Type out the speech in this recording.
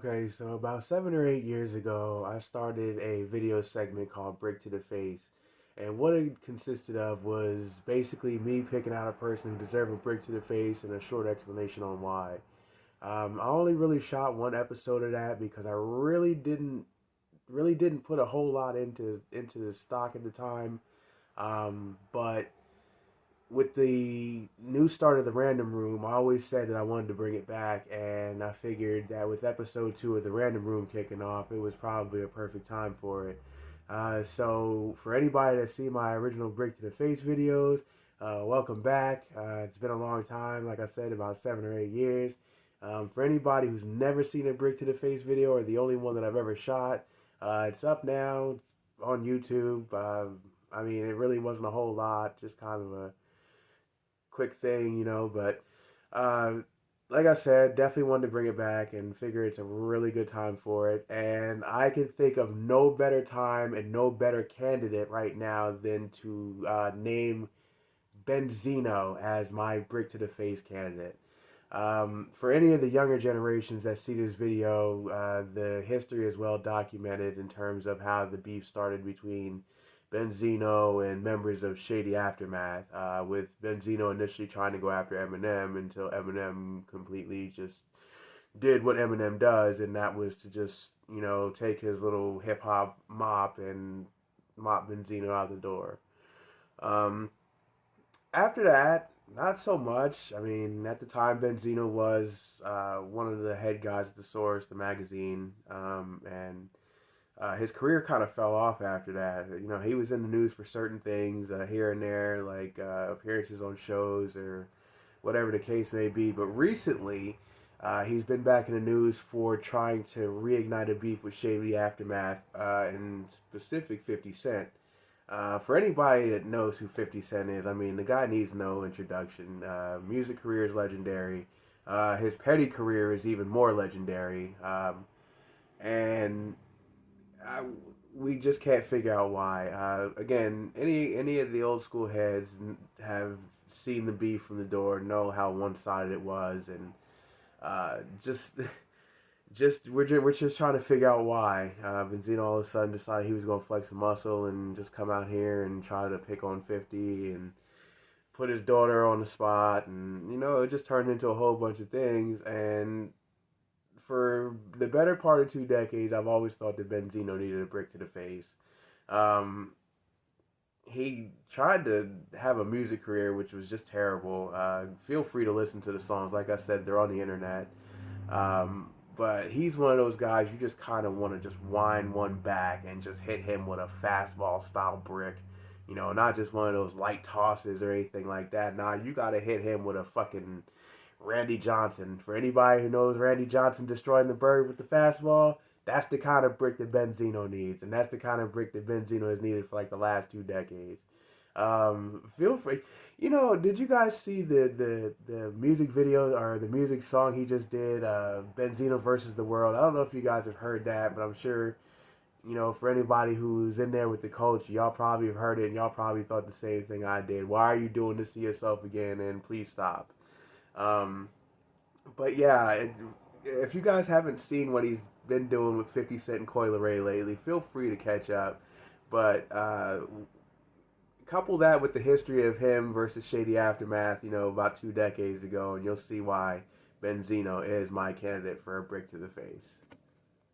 Okay, so about 7 or 8 years ago, I started a video segment called Brick to the Face. And what it consisted of was basically me picking out a person who deserved a brick to the face and a short explanation on why. I only really shot one episode of that because I really didn't put a whole lot into the stock at the time. But with the new start of the Random Room, I always said that I wanted to bring it back, and I figured that with episode 2 of the Random Room kicking off, it was probably a perfect time for it. So for anybody that's seen my original Brick to the Face videos, welcome back. It's been a long time, like I said, about 7 or 8 years. For anybody who's never seen a Brick to the Face video, or the only one that I've ever shot, it's up now. It's on YouTube. I mean, it really wasn't a whole lot, just kind of a quick thing, but uh, like I said, definitely wanted to bring it back and figure it's a really good time for it. And I can think of no better time and no better candidate right now than to name Benzino as my brick to the face candidate. For any of the younger generations that see this video, the history is well documented in terms of how the beef started between Benzino and members of Shady Aftermath, with Benzino initially trying to go after Eminem until Eminem completely just did what Eminem does, and that was to just, take his little hip hop mop and mop Benzino out the door. Um, After that, not so much. I mean, at the time, Benzino was one of the head guys at the Source, the magazine, and his career kind of fell off after that. He was in the news for certain things here and there, like appearances on shows or whatever the case may be. But recently, he's been back in the news for trying to reignite a beef with Shady Aftermath, and specific 50 Cent. For anybody that knows who 50 Cent is, I mean, the guy needs no introduction. Music career is legendary. His petty career is even more legendary. And I, we just can't figure out why. Again, any of the old school heads have seen the beef from the door, know how one sided it was, and just we're just trying to figure out why. Benzino all of a sudden decided he was gonna flex a muscle and just come out here and try to pick on 50 and put his daughter on the spot, and it just turned into a whole bunch of things. And for the better part of 2 decades, I've always thought that Benzino needed a brick to the face. Um, he tried to have a music career, which was just terrible. Feel free to listen to the songs. Like I said, they're on the internet. But he's one of those guys you just kind of want to just wind one back and just hit him with a fastball style brick. Not just one of those light tosses or anything like that. Nah, you got to hit him with a fucking Randy Johnson. For anybody who knows Randy Johnson destroying the bird with the fastball, that's the kind of brick that Benzino needs, and that's the kind of brick that Benzino has needed for like the last 2 decades. Feel free. Did you guys see the music video or the music song he just did, Benzino versus the World? I don't know if you guys have heard that, but I'm sure, for anybody who's in there with the culture, y'all probably have heard it and y'all probably thought the same thing I did. Why are you doing this to yourself again? And please stop. Um, but yeah, if you guys haven't seen what he's been doing with 50 Cent and Coi Leray lately, feel free to catch up. But couple that with the history of him versus Shady Aftermath, about 2 decades ago, and you'll see why Benzino is my candidate for a brick to the face.